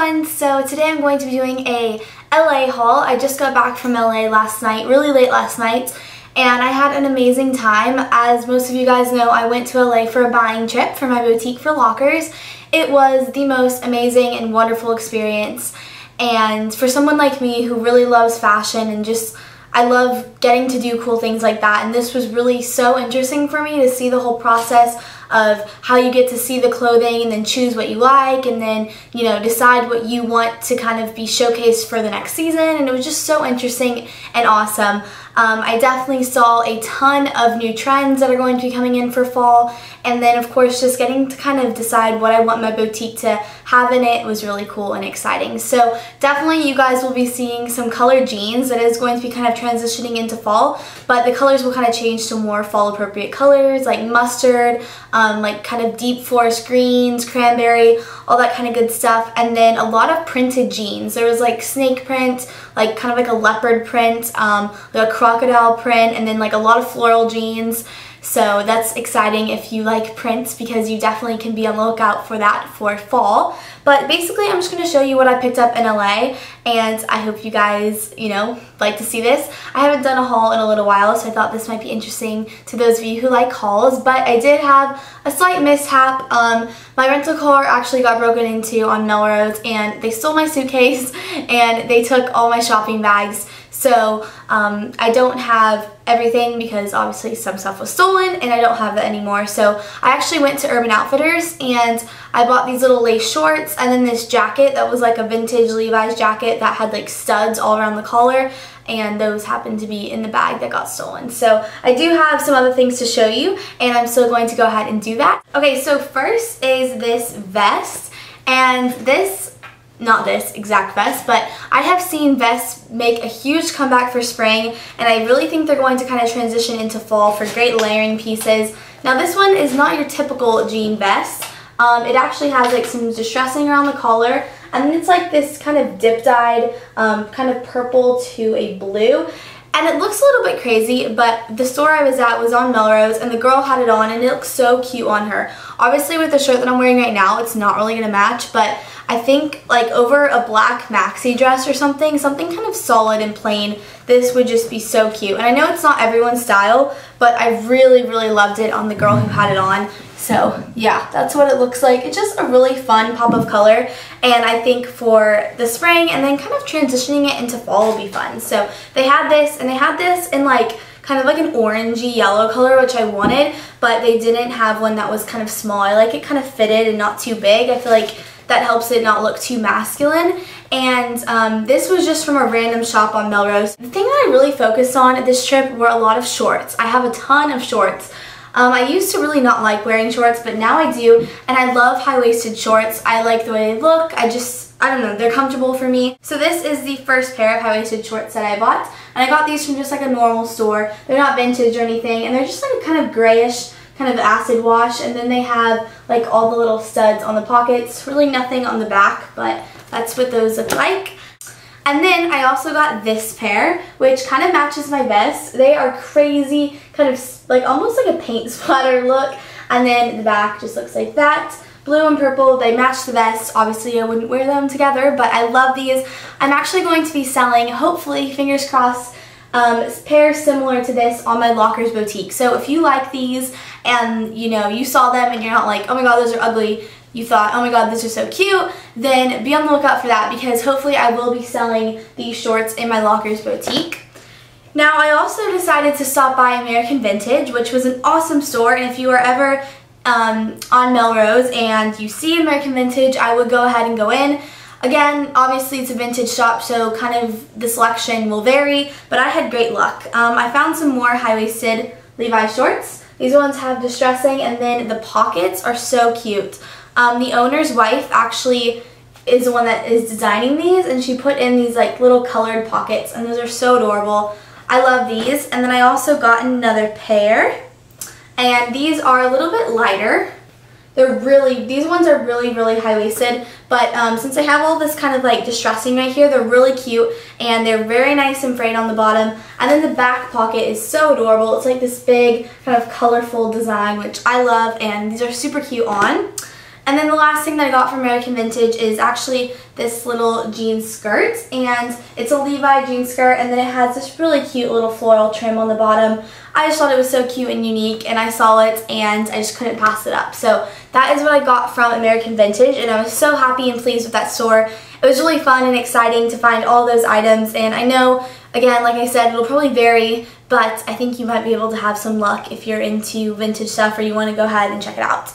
everyone, so today I'm going to be doing a LA haul. I just got back from LA last night, really late last night, and I had an amazing time. As most of you guys know, I went to LA for a buying trip for my boutique for lockers. It was the most amazing and wonderful experience, and for someone like me who really loves fashion and just I love getting to do cool things like that, and this was really so interesting for me to see the whole process of how you get to see the clothing and then choose what you like and then, you know, decide what you want to kind of be showcased for the next season, and it was just so interesting and awesome. I definitely saw a ton of new trends that are going to be coming in for fall, and then of course just getting to kind of decide what I want my boutique to have in it was really cool and exciting. So definitely you guys will be seeing some colored jeans that is going to be kind of transitioning into fall, but the colors will kind of change to more fall appropriate colors like mustard, like kind of deep forest greens, cranberry, all that kind of good stuff, and then a lot of printed jeans. There was like snake print, like kind of like a leopard print, like a crocodile print, and then like a lot of floral jeans. So that's exciting if you like prints, because you definitely can be on the lookout for that for fall. But basically I'm just going to show you what I picked up in LA, and I hope you guys, you know, like to see this. I haven't done a haul in a little while, so I thought this might be interesting to those of you who like hauls, but I did have a slight mishap. My rental car actually got broken into on Melrose, and they stole my suitcase and they took all my shopping bags. So I don't have everything because obviously some stuff was stolen and I don't have that anymore. So I actually went to Urban Outfitters and I bought these little lace shorts and then this jacket that was like a vintage Levi's jacket that had like studs all around the collar, and those happened to be in the bag that got stolen. So I do have some other things to show you, and I'm still going to go ahead and do that. Okay, so first is this vest, and not this exact vest, but I have seen vests make a huge comeback for spring, and I really think they're going to kind of transition into fall for great layering pieces. Now this one is not your typical jean vest. It actually has like some distressing around the collar, and then it's like this kind of dip-dyed kind of purple to a blue. And it looks a little bit crazy, but the store I was at was on Melrose, and the girl had it on, and it looks so cute on her. Obviously with the shirt that I'm wearing right now, it's not really going to match, but I think like over a black maxi dress or something kind of solid and plain, this would just be so cute. And I know it's not everyone's style, but I really, really loved it on the girl who had it on. So yeah, that's what it looks like. It's just a really fun pop of color, and I think for the spring and then kind of transitioning it into fall will be fun. So they had this, and they had this in like kind of like an orangey yellow color, which I wanted, but they didn't have one that was kind of small. I like it kind of fitted and not too big. I feel like that helps it not look too masculine. And this was just from a random shop on Melrose. The thing that I really focused on at this trip were a lot of shorts. I have a ton of shorts. I used to really not like wearing shorts, but now I do, and I love high-waisted shorts. I like the way they look. I don't know, they're comfortable for me. So this is the first pair of high-waisted shorts that I bought, and I got these from just like a normal store. They're not vintage or anything, and they're just like a kind of grayish, kind of acid wash, and then they have like all the little studs on the pockets. Really nothing on the back, but that's what those look like. And then I also got this pair, which kind of matches my vest. They are crazy, kind of like almost like a paint splatter look. And then the back just looks like that. Blue and purple, they match the vest. Obviously I wouldn't wear them together, but I love these. I'm actually going to be selling, hopefully, fingers crossed, pairs similar to this on my Lockers boutique. So if you like these and you know you saw them and you're not like, oh my god, those are ugly, you thought, oh my god, these are so cute, then be on the lookout for that, because hopefully I will be selling these shorts in my Lockers boutique. Now I also decided to stop by American Vintage, which was an awesome store, and if you are ever on Melrose and you see American Vintage, I would go ahead and go in. Again, obviously it's a vintage shop, so kind of the selection will vary, but I had great luck. I found some more high-waisted Levi's shorts. These ones have distressing, and then the pockets are so cute. The owner's wife actually is the one that is designing these, and she put in these like little colored pockets, and those are so adorable. I love these. And then I also got another pair, and these are a little bit lighter. These ones are really, really high-waisted, but since I have all this kind of like distressing right here, they're really cute, and they're very nice and frayed on the bottom. And then the back pocket is so adorable. It's like this big kind of colorful design, which I love, and these are super cute on. And then the last thing that I got from American Vintage is actually this little jean skirt, and it's a Levi jean skirt, and then it has this really cute little floral trim on the bottom. I just thought it was so cute and unique, and I saw it and I just couldn't pass it up. So that is what I got from American Vintage, and I was so happy and pleased with that store. It was really fun and exciting to find all those items, and I know, again, like I said, it'll probably vary, but I think you might be able to have some luck if you're into vintage stuff or you want to go ahead and check it out.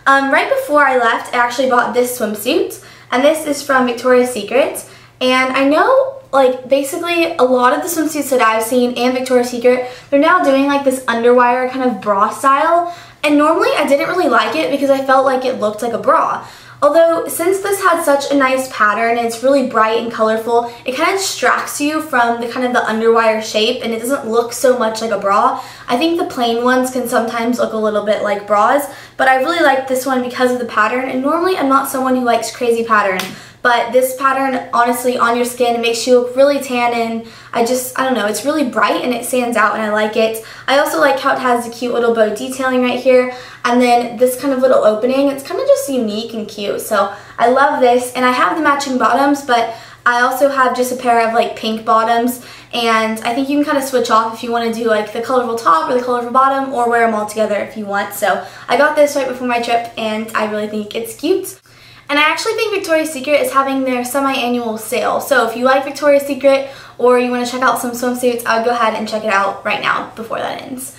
Right before I left, I actually bought this swimsuit, and this is from Victoria's Secret, and I know, like, basically a lot of the swimsuits that I've seen and Victoria's Secret, they're now doing like this underwire kind of bra style, and normally I didn't really like it because I felt like it looked like a bra. Although, since this had such a nice pattern and it's really bright and colorful, it kind of distracts you from the kind of the underwire shape, and it doesn't look so much like a bra. I think the plain ones can sometimes look a little bit like bras, but I really like this one because of the pattern, and normally I'm not someone who likes crazy pattern. But this pattern, honestly, on your skin, it makes you look really tan, and I don't know, it's really bright and it stands out and I like it. I also like how it has the cute little bow detailing right here, and then this kind of little opening. It's kind of just unique and cute, so I love this. And I have the matching bottoms, but I also have just a pair of like pink bottoms, and I think you can kind of switch off if you want to do like the colorful top or the colorful bottom, or wear them all together if you want. So I got this right before my trip, and I really think it's cute. And I actually think Victoria's Secret is having their semi-annual sale. So if you like Victoria's Secret or you want to check out some swimsuits, I would go ahead and check it out right now before that ends.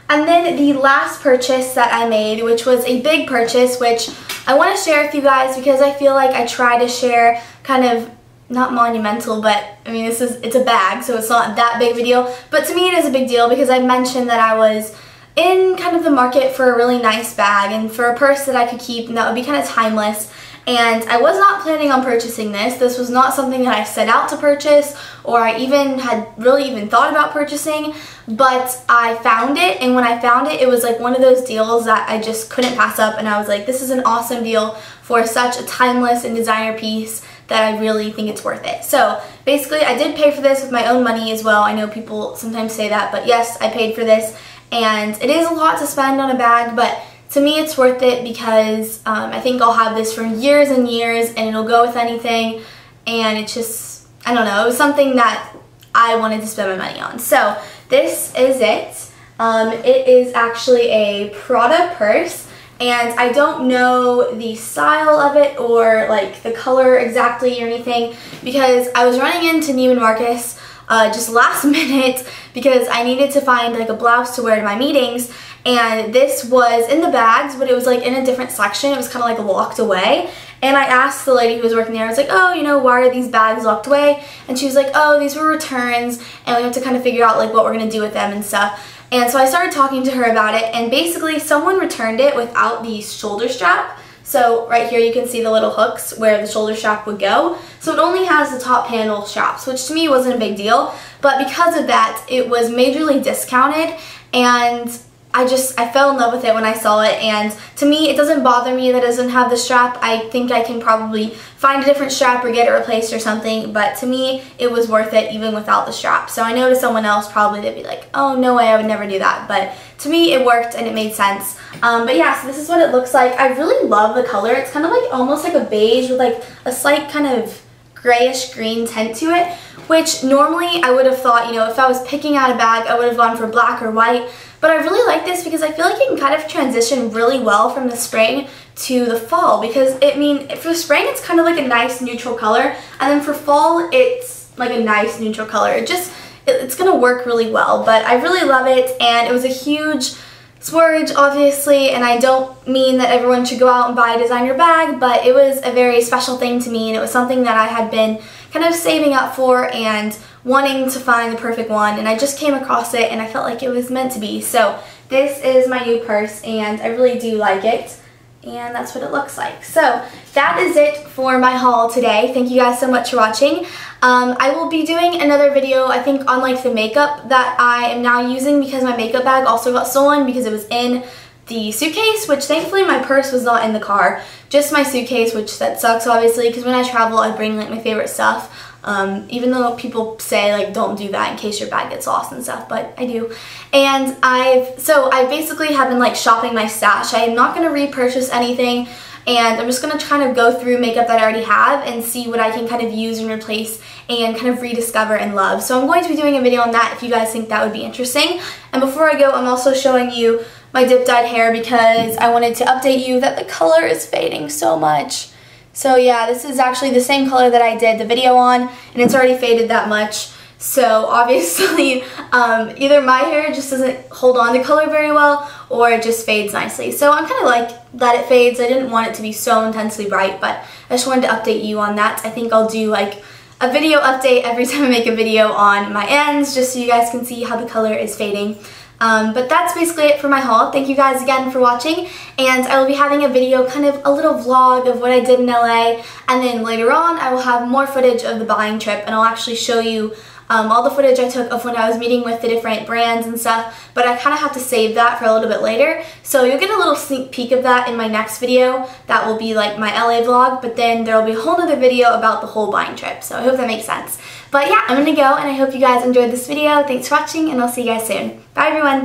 And then the last purchase that I made, which was a big purchase, which I want to share with you guys because I feel like I try to share kind of, not monumental, but I mean, it's a bag, so it's not that big of a deal. But to me it is a big deal because I mentioned that I was in kind of the market for a really nice bag and for a purse that I could keep and that would be kind of timeless. And I was not planning on purchasing this. This was not something that I set out to purchase, or I had really thought about purchasing, but I found it, and when I found it, it was like one of those deals that I just couldn't pass up, and I was like, this is an awesome deal for such a timeless and designer piece that I really think it's worth it. So basically, I did pay for this with my own money as well. I know people sometimes say that, but yes, I paid for this, and it is a lot to spend on a bag, but to me, it's worth it because I think I'll have this for years and years, and it'll go with anything, and it's just, I don't know, it was something that I wanted to spend my money on. So this is it. It is actually a Prada purse, and I don't know the style of it or like the color exactly or anything because I was running into Neiman Marcus just last minute because I needed to find like a blouse to wear to my meetings. And this was in the bags, but it was like in a different section. It was kind of like locked away. And I asked the lady who was working there, I was like, oh, you know, why are these bags locked away? And she was like, oh, these were returns, and we have to kind of figure out like what we're going to do with them and stuff. And so I started talking to her about it, and basically someone returned it without the shoulder strap. So right here you can see the little hooks where the shoulder strap would go. So it only has the top handle straps, which to me wasn't a big deal. But because of that, it was majorly discounted, and I fell in love with it when I saw it, and to me it doesn't bother me that it doesn't have the strap. I think I can probably find a different strap or get it replaced or something, but to me it was worth it even without the strap. So I know to someone else probably they'd be like, oh no way, I would never do that, but to me it worked and it made sense. But yeah, so this is what it looks like. I really love the color. It's kind of like almost like a beige with like a slight kind of grayish green tint to it, which normally I would have thought, you know, if I was picking out a bag I would have gone for black or white. But I really like this because I feel like it can kind of transition really well from the spring to the fall, because for the spring it's kind of like a nice neutral color, and then for fall it's like a nice neutral color. It's gonna work really well, but I really love it, and it was a huge splurge obviously, and I don't mean that everyone should go out and buy a designer bag, but it was a very special thing to me, and it was something that I had been kind of saving up for and wanting to find the perfect one, and I just came across it and I felt like it was meant to be. So this is my new purse, and I really do like it, and that's what it looks like. So that is it for my haul today. Thank you guys so much for watching. I will be doing another video, I think, on like the makeup that I am now using, because my makeup bag also got stolen because it was in the suitcase, which thankfully my purse was not in the car, just my suitcase, which that sucks obviously, because when I travel I bring like my favorite stuff. Even though people say like don't do that in case your bag gets lost and stuff, but I do. And I basically have been like shopping my stash. I am not going to repurchase anything, and I'm just going to kind of go through makeup that I already have and see what I can kind of use and replace and kind of rediscover and love. So I'm going to be doing a video on that if you guys think that would be interesting. And before I go, I'm also showing you my dip dyed hair because I wanted to update you that the color is fading so much. So yeah, this is actually the same color that I did the video on, and it's already faded that much. So obviously, either my hair just doesn't hold on to color very well, or it just fades nicely. So I'm kind of like, let it fade. So I didn't want it to be so intensely bright, but I just wanted to update you on that. I think I'll do like a video update every time I make a video on my ends, just so you guys can see how the color is fading. But that's basically it for my haul. Thank you guys again for watching, and I will be having a video, kind of a little vlog of what I did in LA, and then later on I will have more footage of the buying trip, and I'll actually show you all the footage I took of when I was meeting with the different brands and stuff, but I kind of have to save that for a little bit later. So you'll get a little sneak peek of that in my next video. That will be like my LA vlog, but then there will be a whole other video about the whole buying trip. So I hope that makes sense. But yeah, I'm gonna go, and I hope you guys enjoyed this video. Thanks for watching, and I'll see you guys soon. Bye everyone!